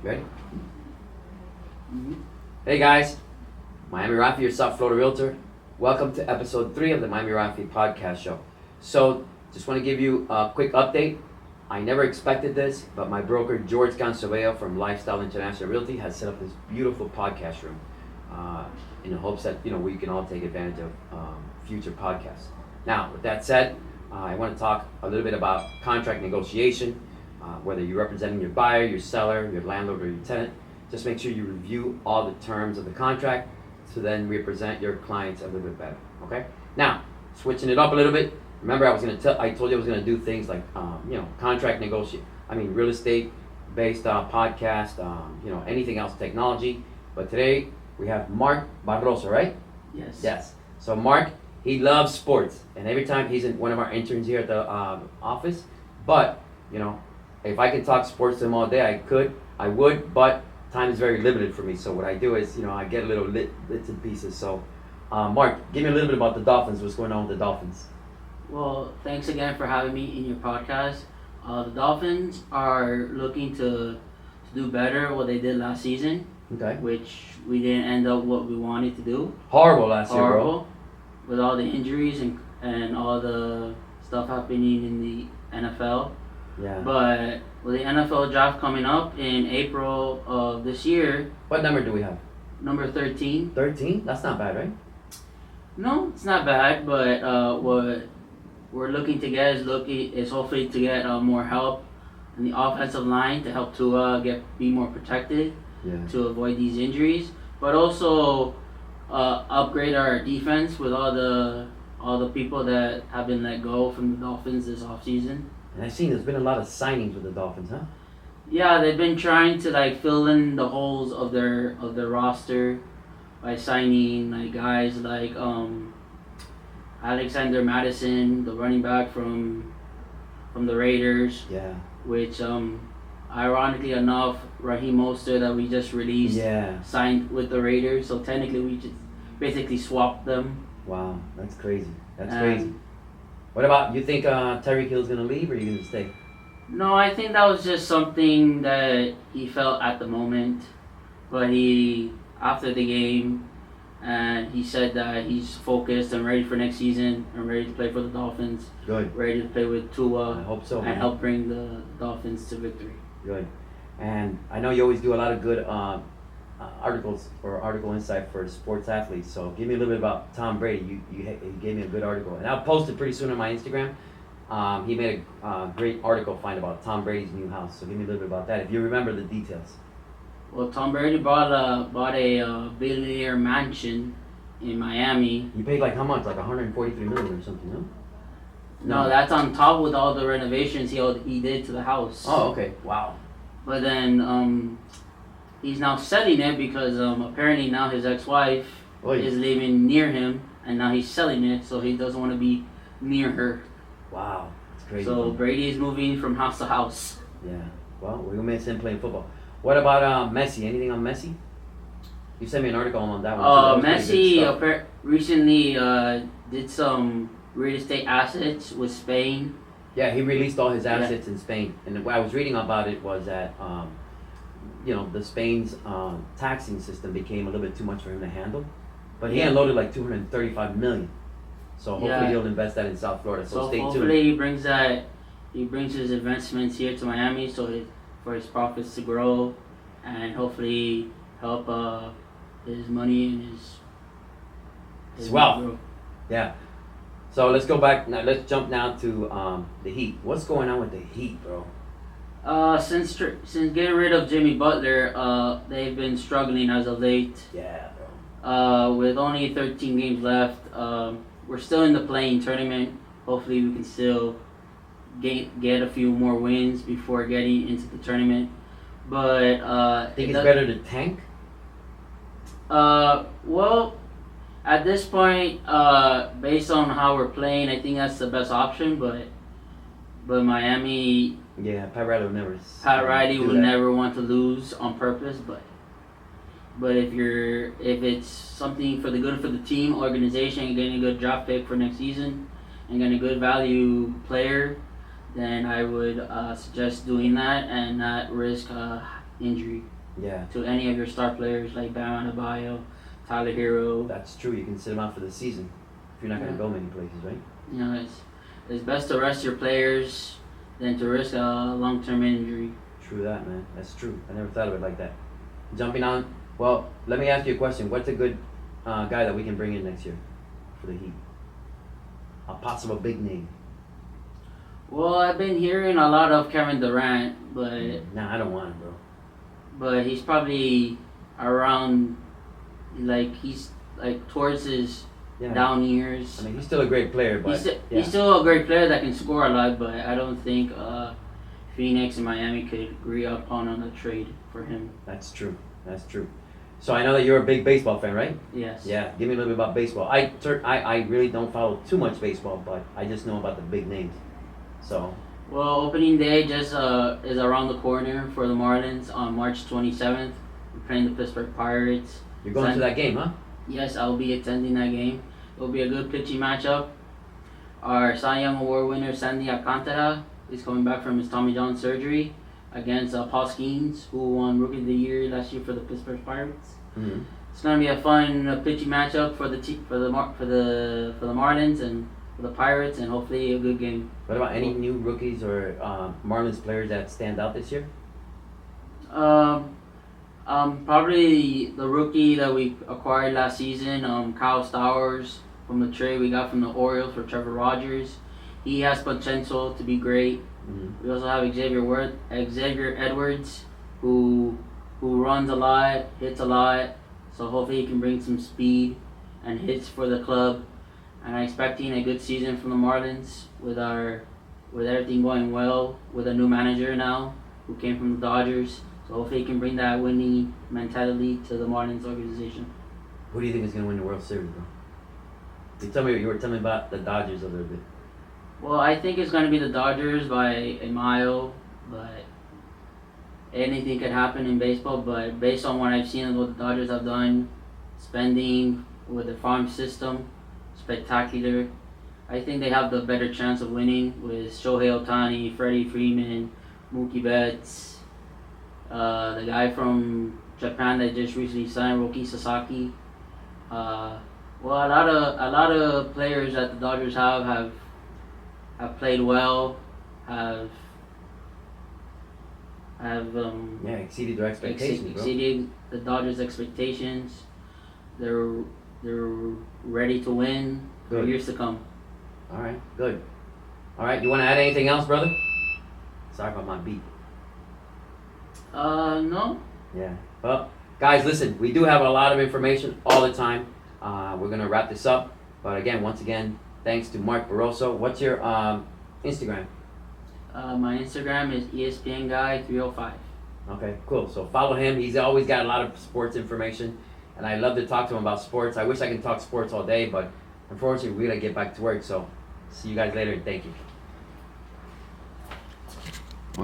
Ready? Hey guys, Miamrafy, your South Florida realtor. Welcome to episode 3 of the Miamrafy podcast show. So, just want to give you a quick update. I never expected this, but my broker George Gansoveo from Lifestyle International Realty has set up this beautiful podcast room in the hopes that we can all take advantage of future podcasts. Now, with that said, I want to talk a little bit about contract negotiation. Whether you're representing your buyer, your seller, your landlord, or your tenant, just make sure you review all the terms of the contract to then represent your clients a little bit better. Okay. Now, switching it up a little bit. Remember, I told you I was gonna do things like contract negotiate. Real estate based podcast. Anything else technology. But today we have Mark Barroso, right? Yes. Yes. So Mark, he loves sports, and every time he's one of our interns here at the office. But if I could talk sports to him all day, I would, but time is very limited for me. So what I do is, I get a little bits and pieces. So, Mark, give me a little bit about the Dolphins. What's going on with the Dolphins? Well, thanks again for having me in your podcast. The Dolphins are looking to do better what they did last season. Okay. Which we didn't end up what we wanted to do. Horrible last year, bro. Horrible. With all the injuries and all the stuff happening in the NFL. Yeah. But with the NFL draft coming up in April of this year. What number do we have? Number 13. 13? That's not bad, right? No, it's not bad, but what we're looking to get is hopefully to get more help in the offensive line to help Tua be more protected to avoid these injuries, but also upgrade our defense with all the people that have been let go from the Dolphins this offseason. And I've seen there's been a lot of signings with the Dolphins, huh? Yeah, they've been trying to fill in the holes of their roster by signing guys like Alexander Madison, the running back from the Raiders. Yeah. Which ironically enough, Raheem Mostert that we just released signed with the Raiders. So technically we just basically swapped them. Wow, that's crazy. That's crazy. What about, you think Tyreek Hill's going to leave, or are you going to stay? No, I think that was just something that he felt at the moment. But after the game, and he said that he's focused and ready for next season and ready to play for the Dolphins. Good. Ready to play with Tua. I hope so, man. And help bring the Dolphins to victory. Good. And I know you always do a lot of good articles or article insight for sports athletes. So give me a little bit about Tom Brady. You gave me a good article, and I'll post it pretty soon on my Instagram. He made a great article about Tom Brady's new house. So give me a little bit about that, if you remember the details. Well, Tom Brady bought a billionaire mansion in Miami. He paid how much? Like 143 million or something, no? No, that's on top with all the renovations he did to the house. Oh, okay. Wow. But then he's now selling it because apparently now his ex-wife is living near him, and now he's selling it, so he doesn't want to be near her. Wow, that's crazy. So Brady is moving from house to house. Yeah. Well, we're gonna miss him playing football. What about Messi? Anything on Messi? You sent me an article on that one. Messi recently did some real estate assets with Spain. Yeah, he released all his assets in Spain, and what I was reading about it was that the Spain's taxing system became a little bit too much for him to handle, but he unloaded 235 million. So hopefully he'll invest that in South Florida. So stay tuned. Hopefully he brings his investments here to Miami, for his profits to grow, and hopefully help his money and his wealth. growth. Yeah. So let's go back now. Let's jump now to the Heat. What's going on with the Heat, bro? Since getting rid of Jimmy Butler, they've been struggling as of late. Yeah, bro. With only 13 games left, we're still in the play-in tournament. Hopefully, we can still get a few more wins before getting into the tournament. But think it's better to tank? Well, at this point, based on how we're playing, I think that's the best option. But Miami. Yeah, Pat Riley would never. Pat Riley would never want to lose on purpose, but if it's something for the good for the team, organization, and getting a good draft pick for next season, and getting a good value player, then I would suggest doing that and not risk injury. Yeah, to any of your star players like Bam Adebayo, Tyler Hero. that's true. You can sit him out for the season if you're not going to Yeah. go many places, right? You know, it's best to rest your players than to risk a long-term injury. True that, man. That's true. I never thought of it like that. Jumping on, well, let me ask you a question. What's a good guy that we can bring in next year for the Heat? A possible big name. Well, I've been hearing a lot of Kevin Durant, Nah, I don't want him, bro. but he's probably around, like he's like towards his Yeah. down years. I mean, he's still a great player, but yeah. He's still a great player that can score a lot, but I don't think Phoenix and Miami could agree upon on a trade for him. That's true. That's true. So I know that you're a big baseball fan, right? Yes. Yeah. Give me a little bit about baseball. I really don't follow too much baseball, but I just know about the big names. So Well, opening day just is around the corner for the Marlins on March 27th. We're playing the Pittsburgh Pirates. you're going to that game, huh? Yes, I'll be attending that game. It'll be a good pitching matchup. Our Cy Young Award winner, Sandy Alcantara, is coming back from his Tommy John surgery against Paul Skeens, who won Rookie of the Year last year for the Pittsburgh Pirates. Mm-hmm. It's gonna be a fun pitching matchup for the Marlins and for the Pirates, and hopefully a good game. What about any new rookies or Marlins players that stand out this year? Probably the rookie that we acquired last season, Kyle Stowers, from the trade we got from the Orioles for Trevor Rogers. He has potential to be great. Mm-hmm. We also have Xavier Edwards, who runs a lot, hits a lot. So hopefully he can bring some speed and hits for the club. And I'm expecting a good season from the Marlins with everything going well with a new manager now who came from the Dodgers. So hopefully he can bring that winning mentality to the Marlins organization. Who do you think is going to win the World Series, bro? You were telling me about the Dodgers a little bit. Well, I think it's going to be the Dodgers by a mile, but anything could happen in baseball. But based on what I've seen of what the Dodgers have done, spending with the farm system, spectacular. I think they have the better chance of winning with Shohei Ohtani, Freddie Freeman, Mookie Betts, the guy from Japan that just recently signed, Roki Sasaki. Well, a lot of players that the Dodgers have played well, have Exceeded their expectations, bro. exceeded the Dodgers' expectations. They're ready to win for Good. years to come. All right, good. All right, you want to add anything else, brother? Sorry about my beat. No. Yeah. Well, guys, listen, we do have a lot of information all the time. We're going to wrap this up. But again, once again, thanks to Mark Barroso. What's your Instagram? My Instagram is ESPNGuy305. Okay, cool. So follow him. He's always got a lot of sports information. And I love to talk to him about sports. I wish I could talk sports all day, but unfortunately, we got to get back to work. So see you guys later, and thank you.